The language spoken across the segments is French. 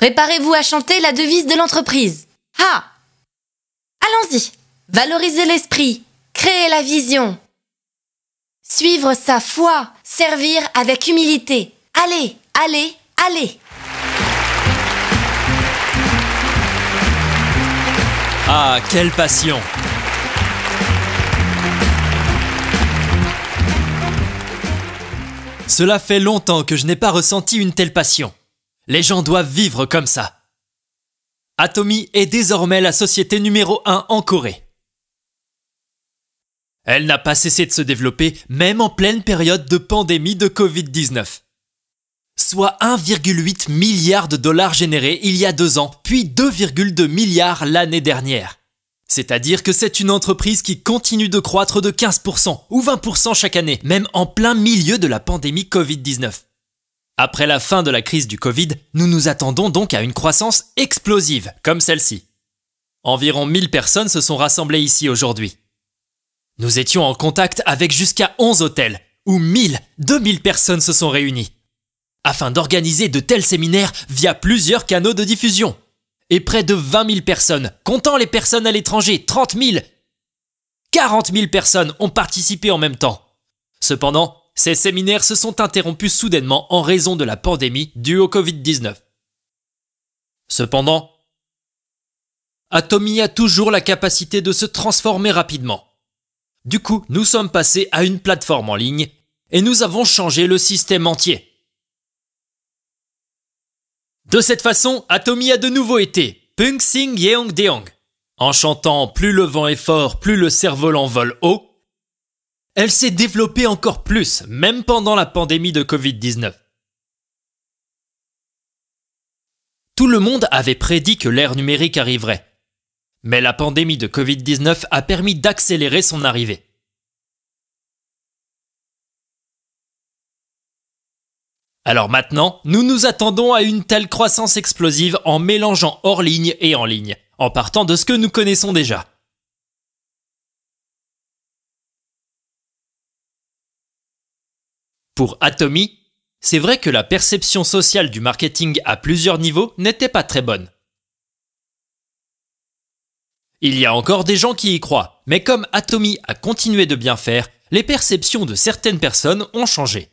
Préparez-vous à chanter la devise de l'entreprise. Ah! Allons-y. Valoriser l'esprit, créer la vision. Suivre sa foi, servir avec humilité. Allez, allez, allez! Ah, quelle passion! Cela fait longtemps que je n'ai pas ressenti une telle passion. Les gens doivent vivre comme ça. Atomy est désormais la société numéro 1 en Corée. Elle n'a pas cessé de se développer, même en pleine période de pandémie de Covid-19. Soit 1,8 milliard de dollars générés il y a 2 ans, puis 2,2 milliards l'année dernière. C'est-à-dire que c'est une entreprise qui continue de croître de 15% ou 20% chaque année, même en plein milieu de la pandémie Covid-19. Après la fin de la crise du Covid, nous nous attendons donc à une croissance explosive, comme celle-ci. Environ 1000 personnes se sont rassemblées ici aujourd'hui. Nous étions en contact avec jusqu'à 11 hôtels, où 2000 personnes se sont réunies, afin d'organiser de tels séminaires via plusieurs canaux de diffusion. Et près de 20 000 personnes, comptant les personnes à l'étranger, 30 000, 40 000 personnes ont participé en même temps. Cependant, ces séminaires se sont interrompus soudainement en raison de la pandémie due au Covid-19. Cependant, Atomy a toujours la capacité de se transformer rapidement. Du coup, nous sommes passés à une plateforme en ligne et nous avons changé le système entier. De cette façon, Atomy a de nouveau été Pungsing Yeongdeong. En chantant « Plus le vent est fort, plus le cerf-volant vole haut », elle s'est développée encore plus, même pendant la pandémie de Covid-19. Tout le monde avait prédit que l'ère numérique arriverait. Mais la pandémie de Covid-19 a permis d'accélérer son arrivée. Alors maintenant, nous nous attendons à une telle croissance explosive en mélangeant hors ligne et en ligne, en partant de ce que nous connaissons déjà. Pour Atomy, c'est vrai que la perception sociale du marketing à plusieurs niveaux n'était pas très bonne. Il y a encore des gens qui y croient, mais comme Atomy a continué de bien faire, les perceptions de certaines personnes ont changé.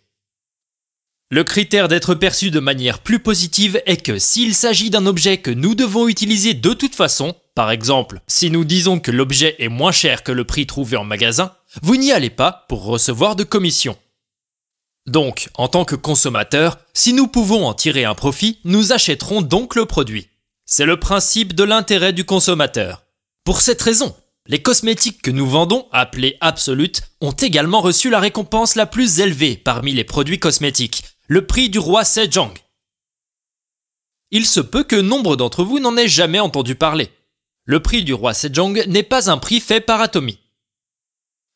Le critère d'être perçu de manière plus positive est que s'il s'agit d'un objet que nous devons utiliser de toute façon, par exemple, si nous disons que l'objet est moins cher que le prix trouvé en magasin, vous n'y allez pas pour recevoir de commission. Donc, en tant que consommateur, si nous pouvons en tirer un profit, nous achèterons donc le produit. C'est le principe de l'intérêt du consommateur. Pour cette raison, les cosmétiques que nous vendons, appelés Absolute, ont également reçu la récompense la plus élevée parmi les produits cosmétiques, le prix du roi Sejong. Il se peut que nombre d'entre vous n'en aient jamais entendu parler. Le prix du roi Sejong n'est pas un prix fait par Atomy.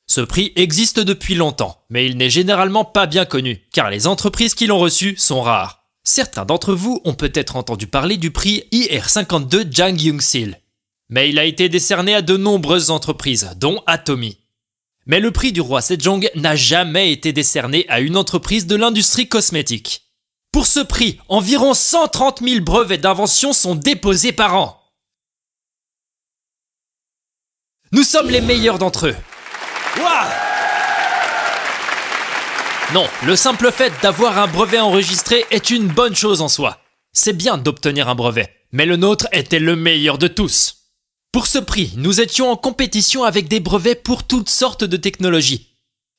Ce prix existe depuis longtemps, mais il n'est généralement pas bien connu, car les entreprises qui l'ont reçu sont rares. Certains d'entre vous ont peut-être entendu parler du prix IR52 Jang Young-sil. Mais il a été décerné à de nombreuses entreprises, dont Atomy. Mais le prix du roi Sejong n'a jamais été décerné à une entreprise de l'industrie cosmétique. Pour ce prix, environ 130 000 brevets d'invention sont déposés par an. Nous sommes les meilleurs d'entre eux. Wow! Non, le simple fait d'avoir un brevet enregistré est une bonne chose en soi. C'est bien d'obtenir un brevet, mais le nôtre était le meilleur de tous. Pour ce prix, nous étions en compétition avec des brevets pour toutes sortes de technologies,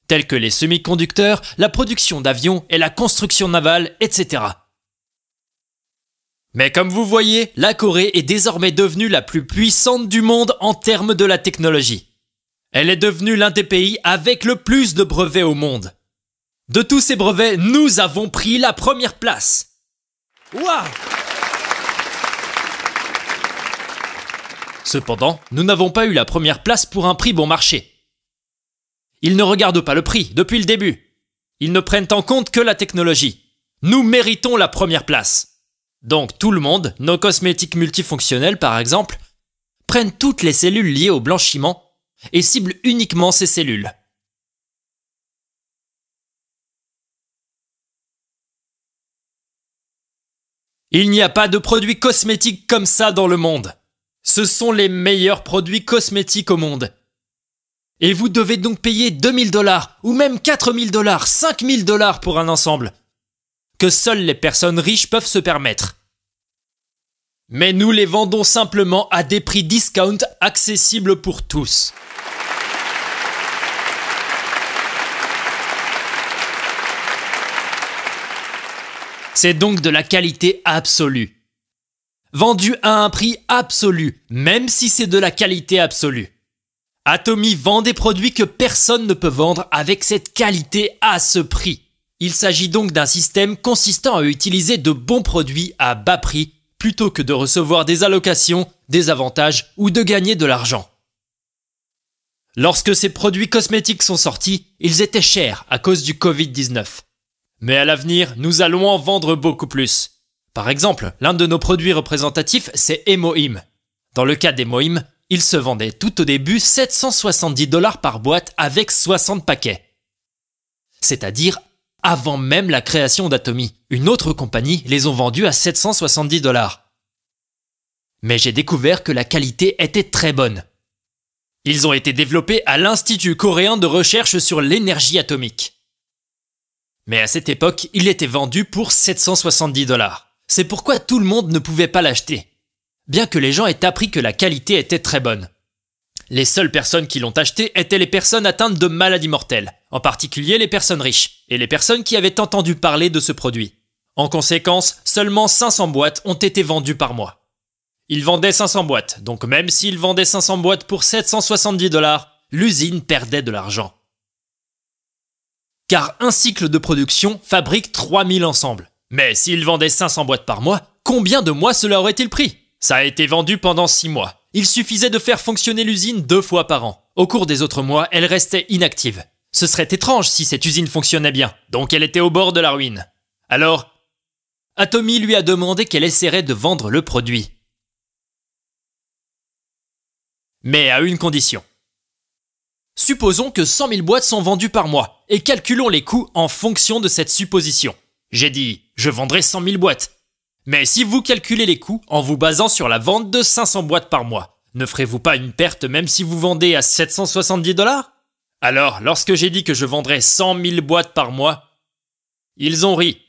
telles que les semi-conducteurs, la production d'avions et la construction navale, etc. Mais comme vous voyez, la Corée est désormais devenue la plus puissante du monde en termes de la technologie. Elle est devenue l'un des pays avec le plus de brevets au monde. De tous ces brevets, nous avons pris la première place. Waouh! Cependant, nous n'avons pas eu la première place pour un prix bon marché. Ils ne regardent pas le prix depuis le début. Ils ne prennent en compte que la technologie. Nous méritons la première place. Donc tout le monde, nos cosmétiques multifonctionnels par exemple, prennent toutes les cellules liées au blanchiment et ciblent uniquement ces cellules. Il n'y a pas de produits cosmétiques comme ça dans le monde. Ce sont les meilleurs produits cosmétiques au monde. Et vous devez donc payer 2000 $, ou même 4000 $, 5000 $ pour un ensemble, que seules les personnes riches peuvent se permettre. Mais nous les vendons simplement à des prix discount accessibles pour tous. C'est donc de la qualité absolue. Vendu à un prix absolu, même si c'est de la qualité absolue. Atomy vend des produits que personne ne peut vendre avec cette qualité à ce prix. Il s'agit donc d'un système consistant à utiliser de bons produits à bas prix plutôt que de recevoir des allocations, des avantages ou de gagner de l'argent. Lorsque ces produits cosmétiques sont sortis, ils étaient chers à cause du Covid-19. Mais à l'avenir, nous allons en vendre beaucoup plus. Par exemple, l'un de nos produits représentatifs, c'est Emoim. Dans le cas d'Emoim, il se vendait tout au début 770 $ par boîte avec 60 paquets. C'est-à-dire avant même la création d'Atomy. Une autre compagnie les ont vendus à 770 $. Mais j'ai découvert que la qualité était très bonne. Ils ont été développés à l'Institut coréen de recherche sur l'énergie atomique. Mais à cette époque, il était vendu pour 770 $. C'est pourquoi tout le monde ne pouvait pas l'acheter, bien que les gens aient appris que la qualité était très bonne. Les seules personnes qui l'ont acheté étaient les personnes atteintes de maladies mortelles, en particulier les personnes riches, et les personnes qui avaient entendu parler de ce produit. En conséquence, seulement 500 boîtes ont été vendues par mois. Ils vendaient 500 boîtes, donc même s'ils vendaient 500 boîtes pour 770 $, l'usine perdait de l'argent. Car un cycle de production fabrique 3000 ensembles. Mais s'ils vendaient 500 boîtes par mois, combien de mois cela aurait-il pris? Ça a été vendu pendant 6 mois. Il suffisait de faire fonctionner l'usine 2 fois par an. Au cours des autres mois, elle restait inactive. Ce serait étrange si cette usine fonctionnait bien, donc elle était au bord de la ruine. Alors, Atomy lui a demandé qu'elle essaierait de vendre le produit. Mais à une condition. Supposons que 100 000 boîtes sont vendues par mois, et calculons les coûts en fonction de cette supposition. J'ai dit, je vendrai 100 000 boîtes. Mais si vous calculez les coûts en vous basant sur la vente de 500 boîtes par mois, ne ferez-vous pas une perte même si vous vendez à 770 $? Alors, lorsque j'ai dit que je vendrais 100 000 boîtes par mois, ils ont ri.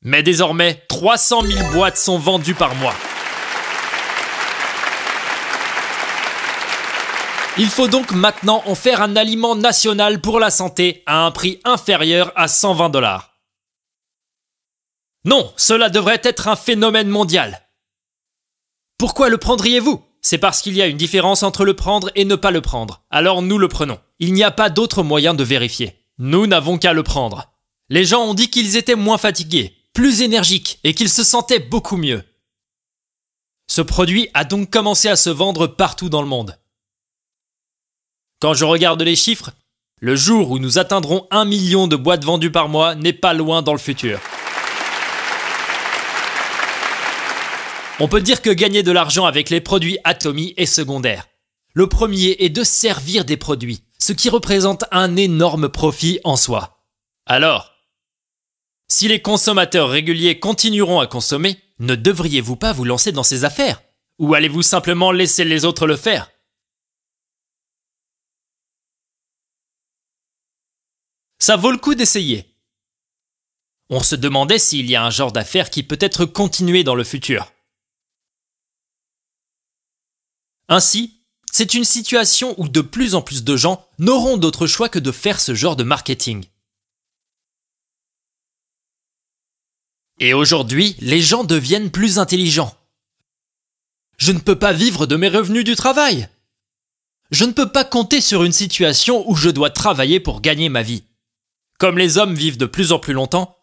Mais désormais, 300 000 boîtes sont vendues par mois. Il faut donc maintenant en faire un aliment national pour la santé à un prix inférieur à 120 $. Non, cela devrait être un phénomène mondial. Pourquoi le prendriez-vous? C'est parce qu'il y a une différence entre le prendre et ne pas le prendre. Alors nous le prenons. Il n'y a pas d'autre moyen de vérifier. Nous n'avons qu'à le prendre. Les gens ont dit qu'ils étaient moins fatigués, plus énergiques et qu'ils se sentaient beaucoup mieux. Ce produit a donc commencé à se vendre partout dans le monde. Quand je regarde les chiffres, le jour où nous atteindrons 1 million de boîtes vendues par mois n'est pas loin dans le futur. On peut dire que gagner de l'argent avec les produits Atomy est secondaire. Le premier est de servir des produits, ce qui représente un énorme profit en soi. Alors, si les consommateurs réguliers continueront à consommer, ne devriez-vous pas vous lancer dans ces affaires? Ou allez-vous simplement laisser les autres le faire? Ça vaut le coup d'essayer. On se demandait s'il y a un genre d'affaire qui peut être continué dans le futur. Ainsi, c'est une situation où de plus en plus de gens n'auront d'autre choix que de faire ce genre de marketing. Et aujourd'hui, les gens deviennent plus intelligents. Je ne peux pas vivre de mes revenus du travail. Je ne peux pas compter sur une situation où je dois travailler pour gagner ma vie. Comme les hommes vivent de plus en plus longtemps,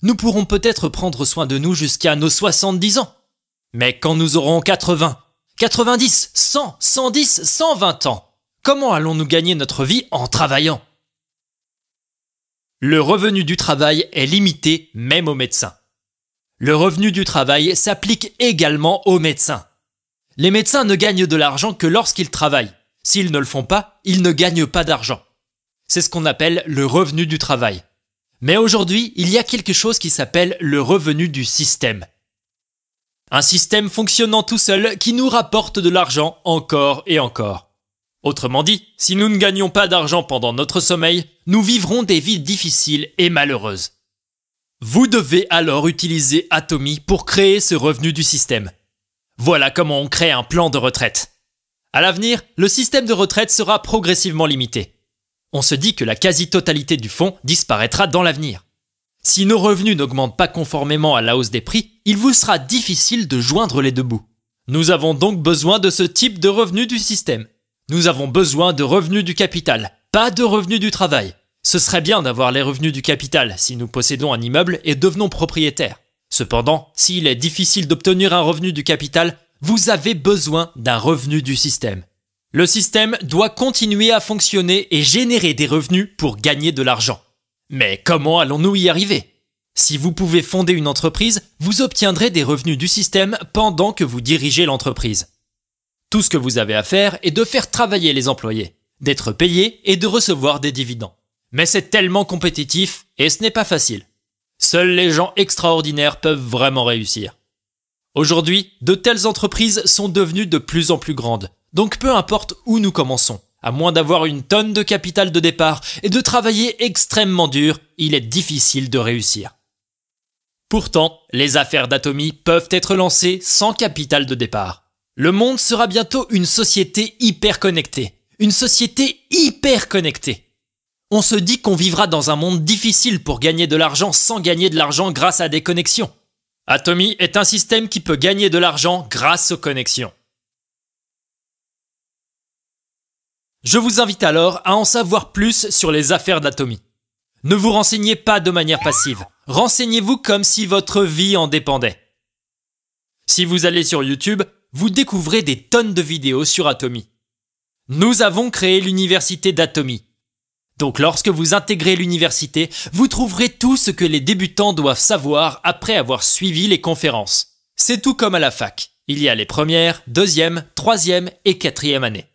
nous pourrons peut-être prendre soin de nous jusqu'à nos 70 ans. Mais quand nous aurons 80, 90, 100, 110, 120 ans, comment allons-nous gagner notre vie en travaillant? Le revenu du travail est limité même aux médecins. Le revenu du travail s'applique également aux médecins. Les médecins ne gagnent de l'argent que lorsqu'ils travaillent. S'ils ne le font pas, ils ne gagnent pas d'argent. C'est ce qu'on appelle le revenu du travail. Mais aujourd'hui, il y a quelque chose qui s'appelle le revenu du système. Un système fonctionnant tout seul qui nous rapporte de l'argent encore et encore. Autrement dit, si nous ne gagnons pas d'argent pendant notre sommeil, nous vivrons des vies difficiles et malheureuses. Vous devez alors utiliser Atomy pour créer ce revenu du système. Voilà comment on crée un plan de retraite. À l'avenir, le système de retraite sera progressivement limité. On se dit que la quasi-totalité du fonds disparaîtra dans l'avenir. Si nos revenus n'augmentent pas conformément à la hausse des prix, il vous sera difficile de joindre les deux bouts. Nous avons donc besoin de ce type de revenu du système. Nous avons besoin de revenus du capital, pas de revenus du travail. Ce serait bien d'avoir les revenus du capital si nous possédons un immeuble et devenons propriétaires. Cependant, s'il est difficile d'obtenir un revenu du capital, vous avez besoin d'un revenu du système. Le système doit continuer à fonctionner et générer des revenus pour gagner de l'argent. Mais comment allons-nous y arriver ? Si vous pouvez fonder une entreprise, vous obtiendrez des revenus du système pendant que vous dirigez l'entreprise. Tout ce que vous avez à faire est de faire travailler les employés, d'être payé et de recevoir des dividendes. Mais c'est tellement compétitif et ce n'est pas facile. Seuls les gens extraordinaires peuvent vraiment réussir. Aujourd'hui, de telles entreprises sont devenues de plus en plus grandes, donc peu importe où nous commençons. À moins d'avoir une tonne de capital de départ et de travailler extrêmement dur, il est difficile de réussir. Pourtant, les affaires d'Atomy peuvent être lancées sans capital de départ. Le monde sera bientôt une société hyper connectée. Une société hyper connectée. On se dit qu'on vivra dans un monde difficile pour gagner de l'argent sans gagner de l'argent grâce à des connexions. Atomy est un système qui peut gagner de l'argent grâce aux connexions. Je vous invite alors à en savoir plus sur les affaires d'Atomy. Ne vous renseignez pas de manière passive. Renseignez-vous comme si votre vie en dépendait. Si vous allez sur YouTube, vous découvrez des tonnes de vidéos sur Atomy. Nous avons créé l'université d'Atomy. Donc lorsque vous intégrez l'université, vous trouverez tout ce que les débutants doivent savoir après avoir suivi les conférences. C'est tout comme à la fac. Il y a les premières, deuxième, troisième et quatrième années.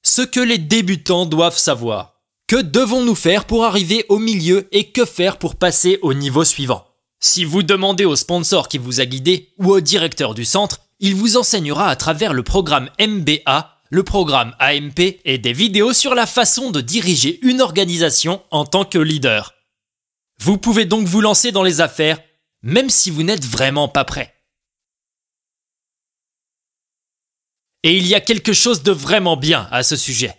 Ce que les débutants doivent savoir. Que devons-nous faire pour arriver au milieu et que faire pour passer au niveau suivant? Si vous demandez au sponsor qui vous a guidé ou au directeur du centre, il vous enseignera à travers le programme MBA, le programme AMP et des vidéos sur la façon de diriger une organisation en tant que leader. Vous pouvez donc vous lancer dans les affaires, même si vous n'êtes vraiment pas prêt. Et il y a quelque chose de vraiment bien à ce sujet.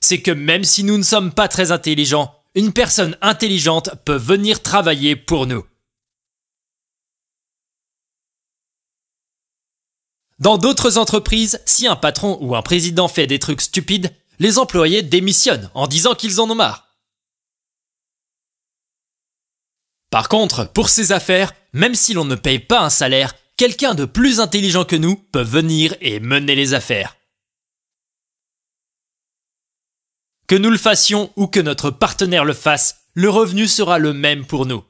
C'est que même si nous ne sommes pas très intelligents, une personne intelligente peut venir travailler pour nous. Dans d'autres entreprises, si un patron ou un président fait des trucs stupides, les employés démissionnent en disant qu'ils en ont marre. Par contre, pour ces affaires, même si l'on ne paye pas un salaire, quelqu'un de plus intelligent que nous peut venir et mener les affaires. Que nous le fassions ou que notre partenaire le fasse, le revenu sera le même pour nous.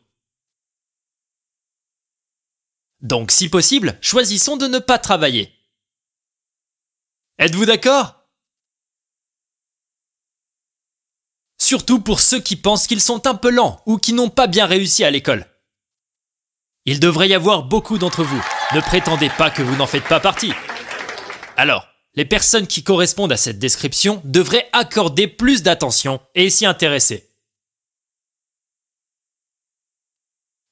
Donc, si possible, choisissons de ne pas travailler. Êtes-vous d'accord? Surtout pour ceux qui pensent qu'ils sont un peu lents ou qui n'ont pas bien réussi à l'école. Il devrait y avoir beaucoup d'entre vous. Ne prétendez pas que vous n'en faites pas partie. Alors, les personnes qui correspondent à cette description devraient accorder plus d'attention et s'y intéresser.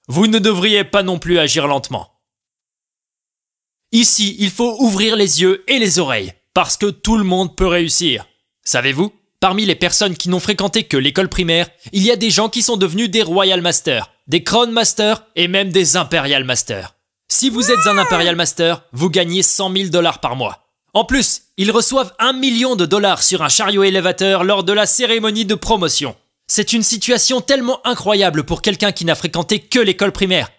Vous ne devriez pas non plus agir lentement. Ici, il faut ouvrir les yeux et les oreilles, parce que tout le monde peut réussir. Savez-vous, parmi les personnes qui n'ont fréquenté que l'école primaire, il y a des gens qui sont devenus des Royal Masters, des Crown Masters et même des Imperial Masters. Si vous êtes un Imperial Master, vous gagnez 100 000 $ par mois. En plus, ils reçoivent 1 million de dollars sur un chariot élévateur lors de la cérémonie de promotion. C'est une situation tellement incroyable pour quelqu'un qui n'a fréquenté que l'école primaire.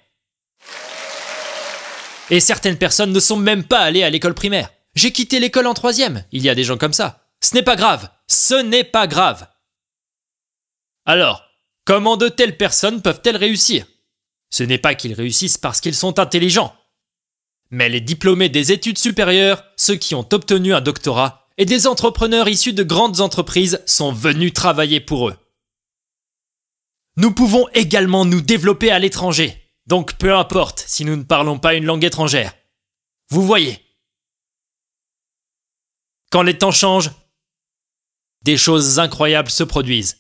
Et certaines personnes ne sont même pas allées à l'école primaire. J'ai quitté l'école en 3e, il y a des gens comme ça. Ce n'est pas grave, ce n'est pas grave. Alors, comment de telles personnes peuvent-elles réussir? Ce n'est pas qu'ils réussissent parce qu'ils sont intelligents. Mais les diplômés des études supérieures, ceux qui ont obtenu un doctorat, et des entrepreneurs issus de grandes entreprises sont venus travailler pour eux. Nous pouvons également nous développer à l'étranger. Donc peu importe si nous ne parlons pas une langue étrangère. Vous voyez. Quand les temps changent, des choses incroyables se produisent.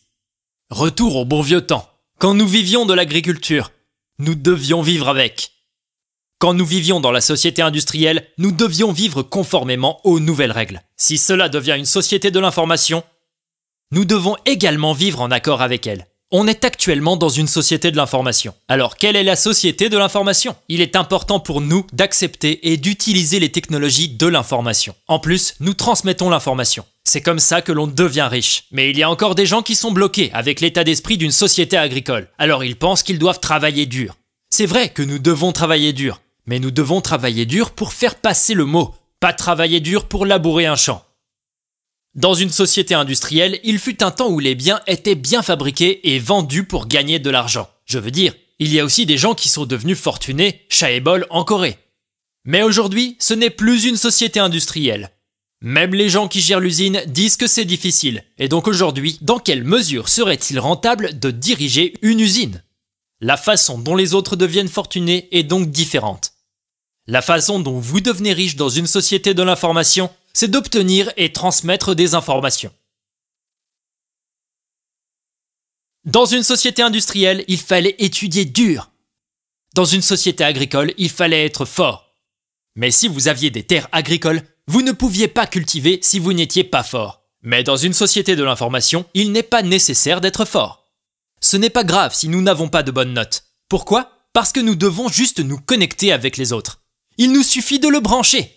Retour au bon vieux temps. Quand nous vivions de l'agriculture, nous devions vivre avec. Quand nous vivions dans la société industrielle, nous devions vivre conformément aux nouvelles règles. Si cela devient une société de l'information, nous devons également vivre en accord avec elle. On est actuellement dans une société de l'information. Alors, quelle est la société de l'information? Il est important pour nous d'accepter et d'utiliser les technologies de l'information. En plus, nous transmettons l'information. C'est comme ça que l'on devient riche. Mais il y a encore des gens qui sont bloqués avec l'état d'esprit d'une société agricole. Alors ils pensent qu'ils doivent travailler dur. C'est vrai que nous devons travailler dur. Mais nous devons travailler dur pour faire passer le mot, pas travailler dur pour labourer un champ. Dans une société industrielle, il fut un temps où les biens étaient bien fabriqués et vendus pour gagner de l'argent. Je veux dire, il y a aussi des gens qui sont devenus fortunés, chat et bol en Corée. Mais aujourd'hui, ce n'est plus une société industrielle. Même les gens qui gèrent l'usine disent que c'est difficile. Et donc aujourd'hui, dans quelle mesure serait-il rentable de diriger une usine? La façon dont les autres deviennent fortunés est donc différente. La façon dont vous devenez riche dans une société de l'information, c'est d'obtenir et transmettre des informations. Dans une société industrielle, il fallait étudier dur. Dans une société agricole, il fallait être fort. Mais si vous aviez des terres agricoles, vous ne pouviez pas cultiver si vous n'étiez pas fort. Mais dans une société de l'information, il n'est pas nécessaire d'être fort. Ce n'est pas grave si nous n'avons pas de bonnes notes. Pourquoi? Parce que nous devons juste nous connecter avec les autres. Il nous suffit de le brancher.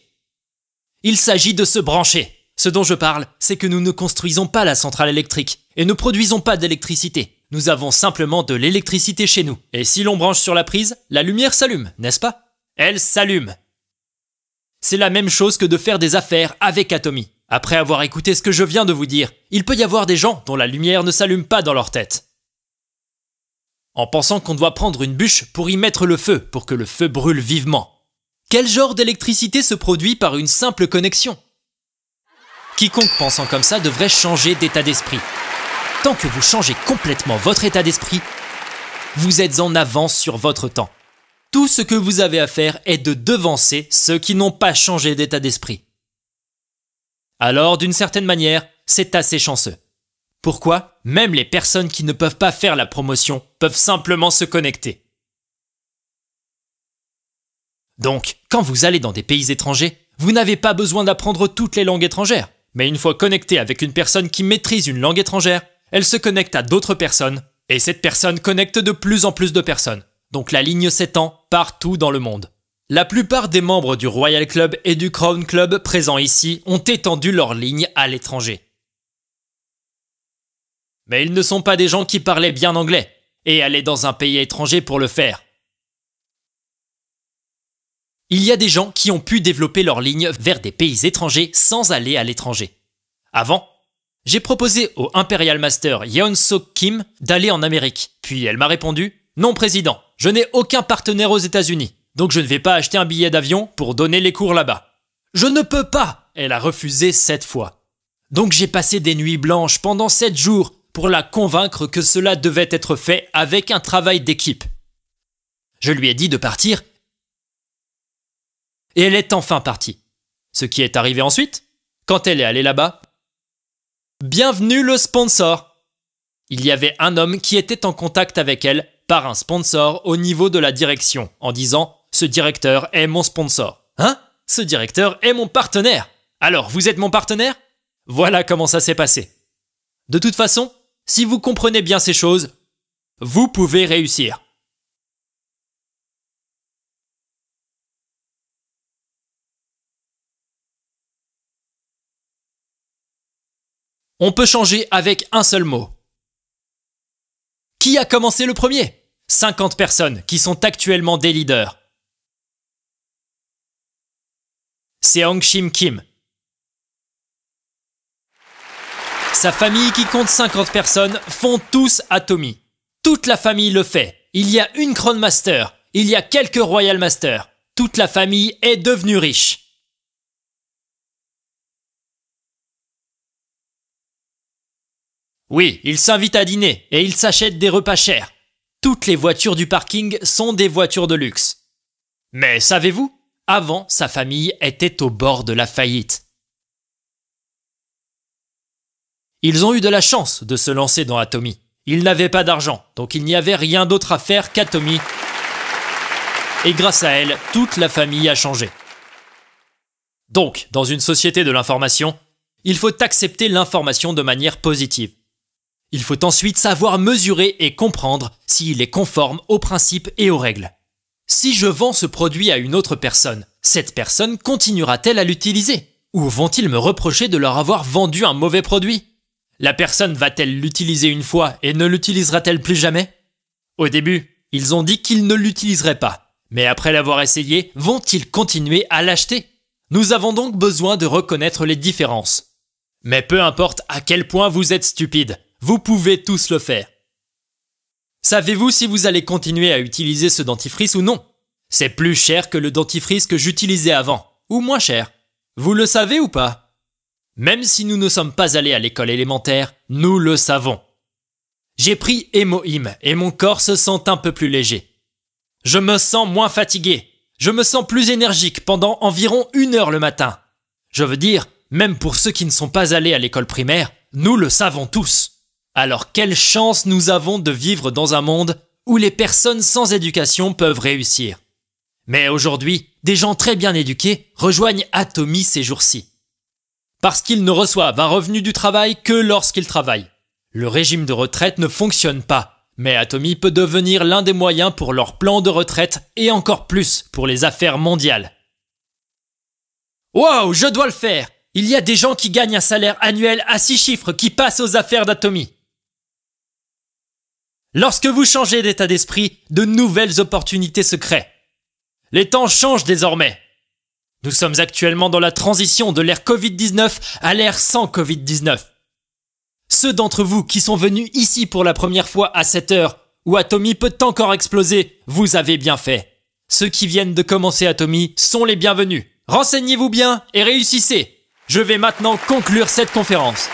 Il s'agit de se brancher. Ce dont je parle, c'est que nous ne construisons pas la centrale électrique et ne produisons pas d'électricité. Nous avons simplement de l'électricité chez nous. Et si l'on branche sur la prise, la lumière s'allume, n'est-ce pas? Elle s'allume. C'est la même chose que de faire des affaires avec Atomy. Après avoir écouté ce que je viens de vous dire, il peut y avoir des gens dont la lumière ne s'allume pas dans leur tête. En pensant qu'on doit prendre une bûche pour y mettre le feu, pour que le feu brûle vivement. Quel genre d'électricité se produit par une simple connexion? Quiconque pensant comme ça devrait changer d'état d'esprit. Tant que vous changez complètement votre état d'esprit, vous êtes en avance sur votre temps. Tout ce que vous avez à faire est de devancer ceux qui n'ont pas changé d'état d'esprit. Alors, d'une certaine manière, c'est assez chanceux. Pourquoi? Même les personnes qui ne peuvent pas faire la promotion peuvent simplement se connecter. Donc, quand vous allez dans des pays étrangers, vous n'avez pas besoin d'apprendre toutes les langues étrangères. Mais une fois connecté avec une personne qui maîtrise une langue étrangère, elle se connecte à d'autres personnes, et cette personne connecte de plus en plus de personnes. Donc la ligne s'étend partout dans le monde. La plupart des membres du Royal Club et du Crown Club présents ici ont étendu leur ligne à l'étranger. Mais ils ne sont pas des gens qui parlaient bien anglais, et allaient dans un pays étranger pour le faire. Il y a des gens qui ont pu développer leur ligne vers des pays étrangers sans aller à l'étranger. Avant, j'ai proposé au Imperial Master Yeon Sok Kim d'aller en Amérique. Puis elle m'a répondu « Non président, je n'ai aucun partenaire aux États-Unis, donc je ne vais pas acheter un billet d'avion pour donner les cours là-bas. »« Je ne peux pas !» Elle a refusé 7 fois. Donc j'ai passé des nuits blanches pendant 7 jours pour la convaincre que cela devait être fait avec un travail d'équipe. Je lui ai dit de partir et elle est enfin partie. Ce qui est arrivé ensuite, quand elle est allée là-bas, bienvenue le sponsor. Il y avait un homme qui était en contact avec elle par un sponsor au niveau de la direction, en disant « Ce directeur est mon sponsor ». Hein? Ce directeur est mon partenaire. Alors, vous êtes mon partenaire? Voilà comment ça s'est passé. De toute façon, si vous comprenez bien ces choses, vous pouvez réussir. On peut changer avec un seul mot. Qui a commencé le premier? 50 personnes qui sont actuellement des leaders. Seong-Shim Kim. Sa famille qui compte 50 personnes font tous Atomy. Toute la famille le fait. Il y a une Crown Master. Il y a quelques Royal Master. Toute la famille est devenue riche. Oui, ils s'invitent à dîner et ils s'achètent des repas chers. Toutes les voitures du parking sont des voitures de luxe. Mais savez-vous, avant, sa famille était au bord de la faillite. Ils ont eu de la chance de se lancer dans Atomy. Ils n'avaient pas d'argent, donc il n'y avait rien d'autre à faire qu'Atomy. Et grâce à elle, toute la famille a changé. Donc, dans une société de l'information, il faut accepter l'information de manière positive. Il faut ensuite savoir mesurer et comprendre s'il est conforme aux principes et aux règles. Si je vends ce produit à une autre personne, cette personne continuera-t-elle à l'utiliser? Ou vont-ils me reprocher de leur avoir vendu un mauvais produit? La personne va-t-elle l'utiliser une fois et ne l'utilisera-t-elle plus jamais? Au début, ils ont dit qu'ils ne l'utiliseraient pas. Mais après l'avoir essayé, vont-ils continuer à l'acheter? Nous avons donc besoin de reconnaître les différences. Mais peu importe à quel point vous êtes stupide, vous pouvez tous le faire. Savez-vous si vous allez continuer à utiliser ce dentifrice ou non? C'est plus cher que le dentifrice que j'utilisais avant, ou moins cher. Vous le savez ou pas? Même si nous ne sommes pas allés à l'école élémentaire, nous le savons. J'ai pris Hémohym et mon corps se sent un peu plus léger. Je me sens moins fatigué. Je me sens plus énergique pendant environ 1 heure le matin. Je veux dire, même pour ceux qui ne sont pas allés à l'école primaire, nous le savons tous. Alors quelle chance nous avons de vivre dans un monde où les personnes sans éducation peuvent réussir. Mais aujourd'hui, des gens très bien éduqués rejoignent Atomy ces jours-ci. Parce qu'ils ne reçoivent un revenu du travail que lorsqu'ils travaillent. Le régime de retraite ne fonctionne pas, mais Atomy peut devenir l'un des moyens pour leur plan de retraite et encore plus pour les affaires mondiales. Wow, je dois le faire! Il y a des gens qui gagnent un salaire annuel à 6 chiffres qui passent aux affaires d'Atomy. Lorsque vous changez d'état d'esprit, de nouvelles opportunités se créent. Les temps changent désormais. Nous sommes actuellement dans la transition de l'ère Covid-19 à l'ère sans Covid-19. Ceux d'entre vous qui sont venus ici pour la première fois à cette heure où Atomy peut encore exploser, vous avez bien fait. Ceux qui viennent de commencer Atomy sont les bienvenus. Renseignez-vous bien et réussissez. Je vais maintenant conclure cette conférence.